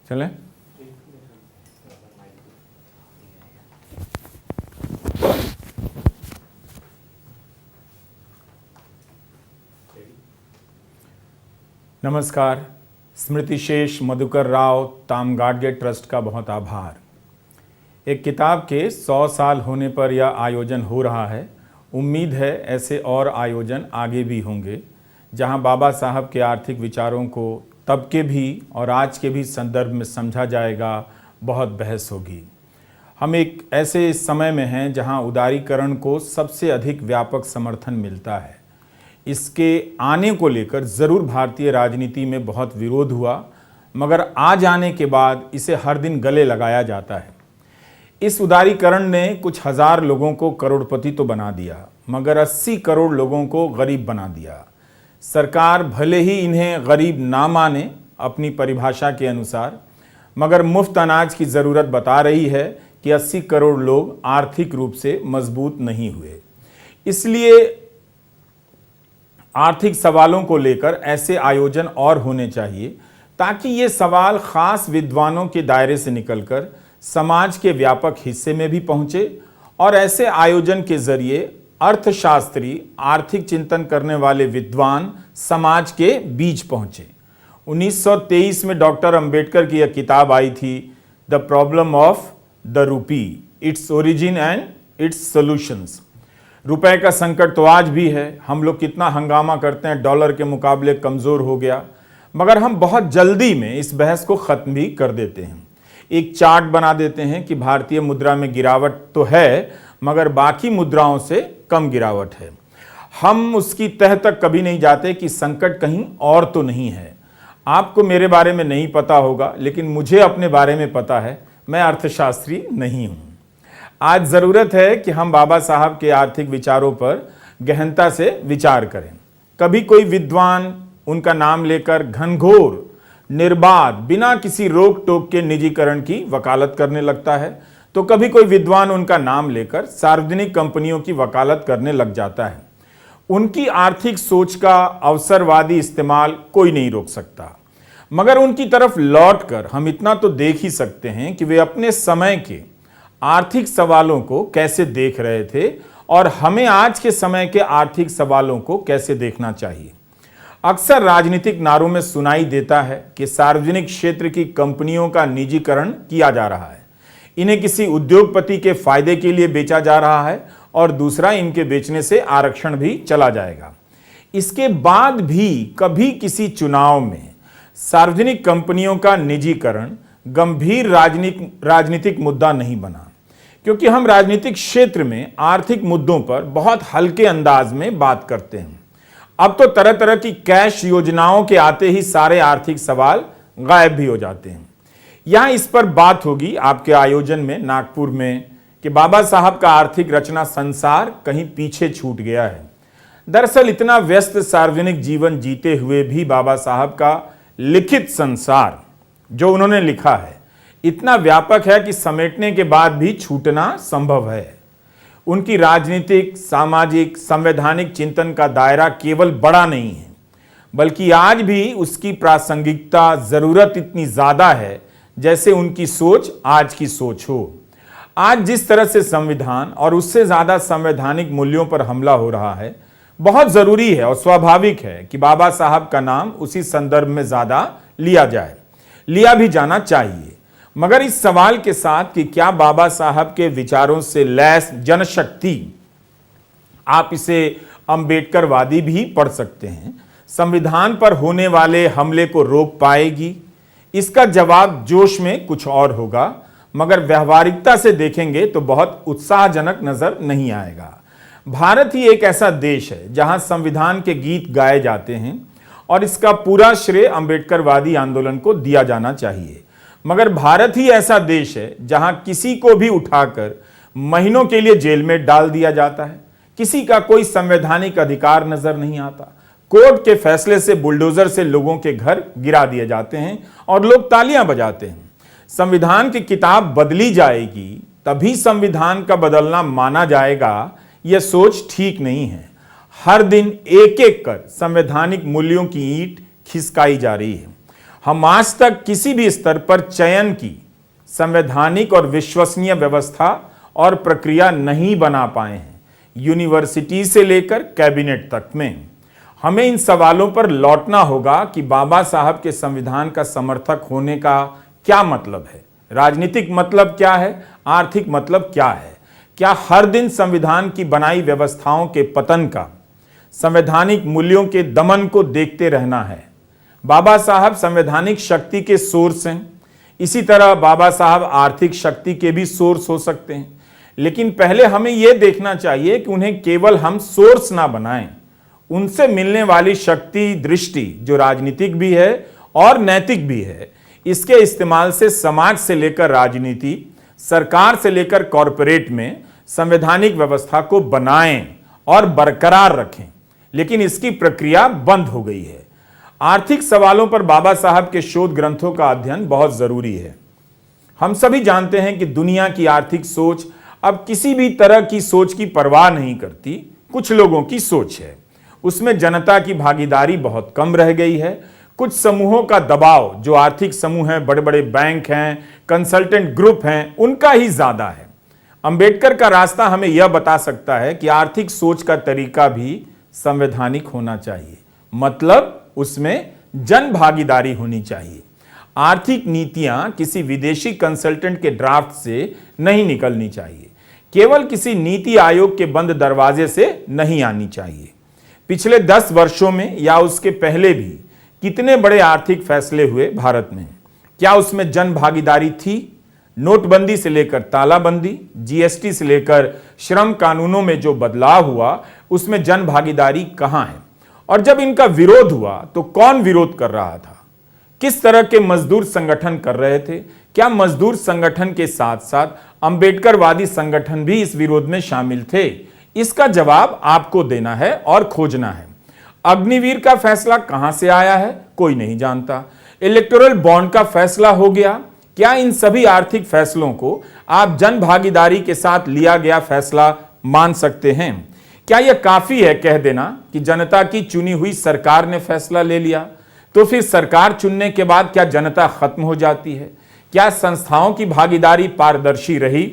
चलें। नमस्कार। स्मृति शेष मधुकर राव तामगाडगे ट्रस्ट का बहुत आभार। एक किताब के 100 साल होने पर यह आयोजन हो रहा है। उम्मीद है ऐसे और आयोजन आगे भी होंगे, जहां बाबा साहब के आर्थिक विचारों को तब के भी और आज के भी संदर्भ में समझा जाएगा। बहुत बहस होगी। हम एक ऐसे समय में हैं जहां उदारीकरण को सबसे अधिक व्यापक समर्थन मिलता है। इसके आने को लेकर ज़रूर भारतीय राजनीति में बहुत विरोध हुआ, मगर आ जाने के बाद इसे हर दिन गले लगाया जाता है। इस उदारीकरण ने कुछ हजार लोगों को करोड़पति तो बना दिया, मगर 80 करोड़ लोगों को गरीब बना दिया। सरकार भले ही इन्हें गरीब ना माने अपनी परिभाषा के अनुसार, मगर मुफ्त अनाज की ज़रूरत बता रही है कि 80 करोड़ लोग आर्थिक रूप से मजबूत नहीं हुए। इसलिए आर्थिक सवालों को लेकर ऐसे आयोजन और होने चाहिए, ताकि ये सवाल खास विद्वानों के दायरे से निकलकर समाज के व्यापक हिस्से में भी पहुंचे और ऐसे आयोजन के जरिए अर्थशास्त्री, आर्थिक चिंतन करने वाले विद्वान समाज के बीच पहुंचे। 1923 में डॉक्टर अंबेडकर की यह किताब आई थी, the problem of the rupee, its origin and it's solutions. रुपए का संकट तो आज भी है। हम लोग कितना हंगामा करते हैं, डॉलर के मुकाबले कमज़ोर हो गया, मगर हम बहुत जल्दी में इस बहस को ख़त्म भी कर देते हैं। एक चार्ट बना देते हैं कि भारतीय मुद्रा में गिरावट तो है, मगर बाकी मुद्राओं से कम गिरावट है। हम उसकी तह तक कभी नहीं जाते कि संकट कहीं और तो नहीं है। आपको मेरे बारे में नहीं पता होगा, लेकिन मुझे अपने बारे में पता है। मैं अर्थशास्त्री नहीं हूँ। आज ज़रूरत है कि हम बाबा साहब के आर्थिक विचारों पर गहनता से विचार करें। कभी कोई विद्वान उनका नाम लेकर घनघोर, निर्बाध, बिना किसी रोक टोक के निजीकरण की वकालत करने लगता है, तो कभी कोई विद्वान उनका नाम लेकर सार्वजनिक कंपनियों की वकालत करने लग जाता है। उनकी आर्थिक सोच का अवसरवादी इस्तेमाल कोई नहीं रोक सकता, मगर उनकी तरफ लौटकर हम इतना तो देख ही सकते हैं कि वे अपने समय के आर्थिक सवालों को कैसे देख रहे थे और हमें आज के समय के आर्थिक सवालों को कैसे देखना चाहिए। अक्सर राजनीतिक नारों में सुनाई देता है कि सार्वजनिक क्षेत्र की कंपनियों का निजीकरण किया जा रहा है, इन्हें किसी उद्योगपति के फायदे के लिए बेचा जा रहा है और दूसरा, इनके बेचने से आरक्षण भी चला जाएगा। इसके बाद भी कभी किसी चुनाव में सार्वजनिक कंपनियों का निजीकरण गंभीर राजनीतिक मुद्दा नहीं बना, क्योंकि हम राजनीतिक क्षेत्र में आर्थिक मुद्दों पर बहुत हल्के अंदाज में बात करते हैं। अब तो तरह तरह की कैश योजनाओं के आते ही सारे आर्थिक सवाल गायब भी हो जाते हैं। यहां इस पर बात होगी आपके आयोजन में नागपुर में कि बाबा साहब का आर्थिक रचना संसार कहीं पीछे छूट गया है। दरअसल इतना व्यस्त सार्वजनिक जीवन जीते हुए भी बाबा साहब का लिखित संसार जो उन्होंने लिखा है इतना व्यापक है कि समेटने के बाद भी छूटना संभव है। उनकी राजनीतिक, सामाजिक, संवैधानिक चिंतन का दायरा केवल बड़ा नहीं है, बल्कि आज भी उसकी प्रासंगिकता, जरूरत इतनी ज्यादा है जैसे उनकी सोच आज की सोच हो। आज जिस तरह से संविधान और उससे ज्यादा संवैधानिक मूल्यों पर हमला हो रहा है, बहुत जरूरी है और स्वाभाविक है कि बाबा साहब का नाम उसी संदर्भ में ज्यादा लिया जाए, लिया भी जाना चाहिए। मगर इस सवाल के साथ कि क्या बाबा साहब के विचारों से लैस जनशक्ति, आप इसे अंबेडकरवादी भी पढ़ सकते हैं, संविधान पर होने वाले हमले को रोक पाएगी? इसका जवाब जोश में कुछ और होगा, मगर व्यवहारिकता से देखेंगे तो बहुत उत्साहजनक नजर नहीं आएगा। भारत ही एक ऐसा देश है जहां संविधान के गीत गाए जाते हैं और इसका पूरा श्रेय अंबेडकरवादी आंदोलन को दिया जाना चाहिए। मगर भारत ही ऐसा देश है जहां किसी को भी उठाकर महीनों के लिए जेल में डाल दिया जाता है। किसी का कोई संवैधानिक अधिकार नजर नहीं आता। कोर्ट के फैसले से बुलडोजर से लोगों के घर गिरा दिए जाते हैं और लोग तालियां बजाते हैं। संविधान की किताब बदली जाएगी तभी संविधान का बदलना माना जाएगा, यह सोच ठीक नहीं है। हर दिन एक एक कर संवैधानिक मूल्यों की ईंट खिसकाई जा रही है। हम आज तक किसी भी स्तर पर चयन की संवैधानिक और विश्वसनीय व्यवस्था और प्रक्रिया नहीं बना पाए हैं। यूनिवर्सिटी से लेकर कैबिनेट तक में हमें इन सवालों पर लौटना होगा कि बाबा साहब के संविधान का समर्थक होने का क्या मतलब है, राजनीतिक मतलब क्या है, आर्थिक मतलब क्या है। क्या हर दिन संविधान की बनाई व्यवस्थाओं के पतन का, संवैधानिक मूल्यों के दमन को देखते रहना है? बाबा साहब संवैधानिक शक्ति के सोर्स हैं, इसी तरह बाबा साहब आर्थिक शक्ति के भी सोर्स हो सकते हैं। लेकिन पहले हमें यह देखना चाहिए कि उन्हें केवल हम सोर्स ना बनाएं, उनसे मिलने वाली शक्ति दृष्टि जो राजनीतिक भी है और नैतिक भी है, इसके इस्तेमाल से समाज से लेकर राजनीति, सरकार से लेकर कॉरपोरेट में संवैधानिक व्यवस्था को बनाएं और बरकरार रखें। लेकिन इसकी प्रक्रिया बंद हो गई है। आर्थिक सवालों पर बाबा साहब के शोध ग्रंथों का अध्ययन बहुत जरूरी है। हम सभी जानते हैं कि दुनिया की आर्थिक सोच अब किसी भी तरह की सोच की परवाह नहीं करती। कुछ लोगों की सोच है, उसमें जनता की भागीदारी बहुत कम रह गई है। कुछ समूहों का दबाव, जो आर्थिक समूह हैं, बड़े बड़े बैंक हैं, कंसल्टेंट ग्रुप हैं, उनका ही ज्यादा है। अंबेडकर का रास्ता हमें यह बता सकता है कि आर्थिक सोच का तरीका भी संवैधानिक होना चाहिए, मतलब उसमें जन भागीदारी होनी चाहिए। आर्थिक नीतियां किसी विदेशी कंसल्टेंट के ड्राफ्ट से नहीं निकलनी चाहिए, केवल किसी नीति आयोग के बंद दरवाजे से नहीं आनी चाहिए। पिछले 10 वर्षों में या उसके पहले भी कितने बड़े आर्थिक फैसले हुए भारत में? क्या उसमें जन भागीदारी थी? नोटबंदी से लेकर तालाबंदी, जीएसटी से लेकर श्रम कानूनों में जो बदलाव हुआ, उसमें जन भागीदारी कहां है? और जब इनका विरोध हुआ तो कौन विरोध कर रहा था? किस तरह के मजदूर संगठन कर रहे थे? क्या मजदूर संगठन के साथ साथ अंबेडकरवादी संगठन भी इस विरोध में शामिल थे? इसका जवाब आपको देना है और खोजना है। अग्निवीर का फैसला कहां से आया है? कोई नहीं जानता। इलेक्टोरल बॉन्ड का फैसला हो गया। क्या इन सभी आर्थिक फैसलों को आप जन भागीदारी के साथ लिया गया फैसला मान सकते हैं? क्या यह काफी है कह देना कि जनता की चुनी हुई सरकार ने फैसला ले लिया? तो फिर सरकार चुनने के बाद क्या जनता खत्म हो जाती है? क्या संस्थाओं की भागीदारी पारदर्शी रही?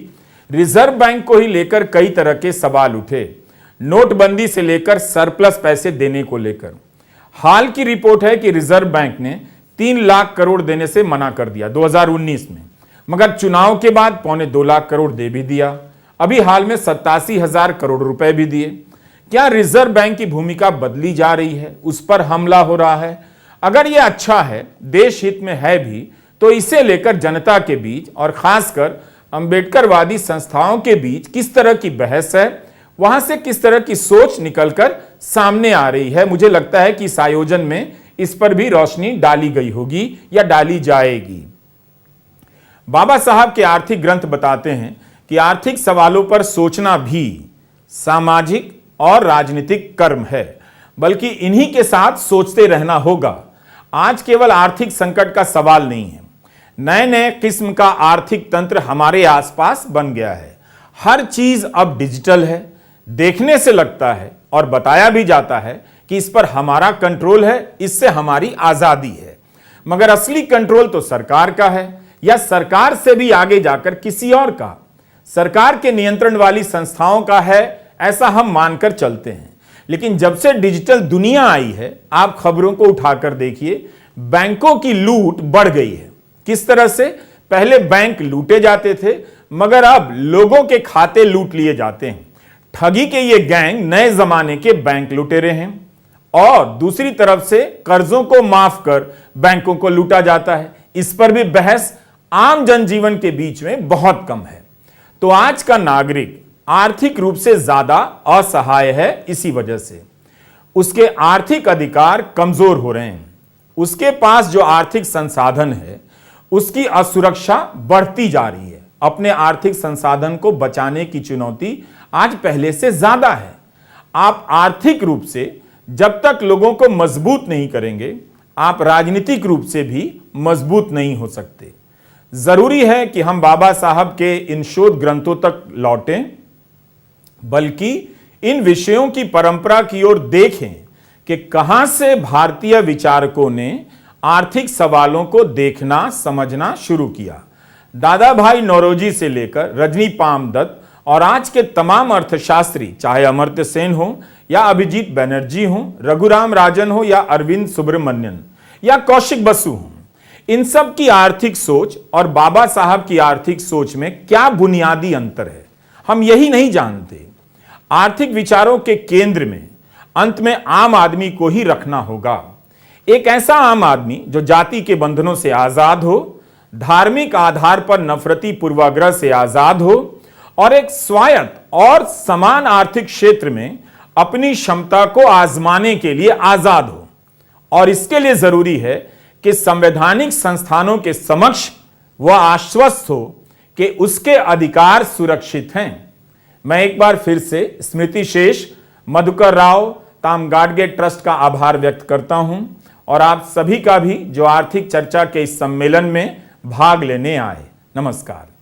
रिजर्व बैंक को ही लेकर कई तरह के सवाल उठे, नोटबंदी से लेकर सरप्लस पैसे देने को लेकर। हाल की रिपोर्ट है कि रिजर्व बैंक ने 3 लाख करोड़ देने से मना कर दिया 2019 में, मगर चुनाव के बाद 2.25 लाख करोड़ दे भी दिया। अभी हाल में 87,000 करोड़ रुपए भी दिए। क्या रिजर्व बैंक की भूमिका बदली जा रही है? उस पर हमला हो रहा है? अगर यह अच्छा है, देश हित में है भी, तो इसे लेकर जनता के बीच और खासकर अंबेडकरवादी संस्थाओं के बीच किस तरह की बहस है, वहां से किस तरह की सोच निकलकर सामने आ रही है? मुझे लगता है कि इस आयोजन में इस पर भी रोशनी डाली गई होगी या डाली जाएगी। बाबा साहब के आर्थिक ग्रंथ बताते हैं कि आर्थिक सवालों पर सोचना भी सामाजिक और राजनीतिक कर्म है, बल्कि इन्हीं के साथ सोचते रहना होगा। आज केवल आर्थिक संकट का सवाल नहीं है, नए नए किस्म का आर्थिक तंत्र हमारे आसपास बन गया है। हर चीज अब डिजिटल है। देखने से लगता है और बताया भी जाता है कि इस पर हमारा कंट्रोल है, इससे हमारी आजादी है, मगर असली कंट्रोल तो सरकार का है, या सरकार से भी आगे जाकर किसी और का, सरकार के नियंत्रण वाली संस्थाओं का है, ऐसा हम मानकर चलते हैं। लेकिन जब से डिजिटल दुनिया आई है, आप खबरों को उठाकर देखिए, बैंकों की लूट बढ़ गई है। किस तरह से? पहले बैंक लूटे जाते थे, मगर अब लोगों के खाते लूट लिए जाते हैं। ठगी के ये गैंग नए जमाने के बैंक लुटेरे हैं। और दूसरी तरफ से कर्जों को माफ कर बैंकों को लूटा जाता है। इस पर भी बहस आम जनजीवन के बीच में बहुत कम है। तो आज का नागरिक आर्थिक रूप से ज्यादा असहाय है। इसी वजह से उसके आर्थिक अधिकार कमजोर हो रहे हैं। उसके पास जो आर्थिक संसाधन है, उसकी असुरक्षा बढ़ती जा रही है। अपने आर्थिक संसाधन को बचाने की चुनौती आज पहले से ज्यादा है। आप आर्थिक रूप से जब तक लोगों को मजबूत नहीं करेंगे, आप राजनीतिक रूप से भी मजबूत नहीं हो सकते। जरूरी है कि हम बाबा साहब के इन शोध ग्रंथों तक लौटें, बल्कि इन विषयों की परंपरा की ओर देखें कि कहां से भारतीय विचारकों ने आर्थिक सवालों को देखना समझना शुरू किया। दादा भाई नौरोजी से लेकर रजनी पाम दत्त और आज के तमाम अर्थशास्त्री, चाहे अमर्त्य सेन हो या अभिजीत बनर्जी हो, रघुराम राजन हो या अरविंद सुब्रमण्यन या कौशिक बसु हो, इन सब की आर्थिक सोच और बाबा साहब की आर्थिक सोच में क्या बुनियादी अंतर है, हम यही नहीं जानते। आर्थिक विचारों के केंद्र में अंत में आम आदमी को ही रखना होगा। एक ऐसा आम आदमी जो जाति के बंधनों से आजाद हो, धार्मिक आधार पर नफरती पूर्वाग्रह से आजाद हो और एक स्वायत्त और समान आर्थिक क्षेत्र में अपनी क्षमता को आजमाने के लिए आजाद हो। और इसके लिए जरूरी है कि संवैधानिक संस्थानों के समक्ष वह आश्वस्त हो कि उसके अधिकार सुरक्षित हैं। मैं एक बार फिर से स्मृति शेष, मधुकर राव, ताम गाडगे ट्रस्ट का आभार व्यक्त करता हूं और आप सभी का भी जो आर्थिक चर्चा के इस सम्मेलन में भाग लेने आए। नमस्कार।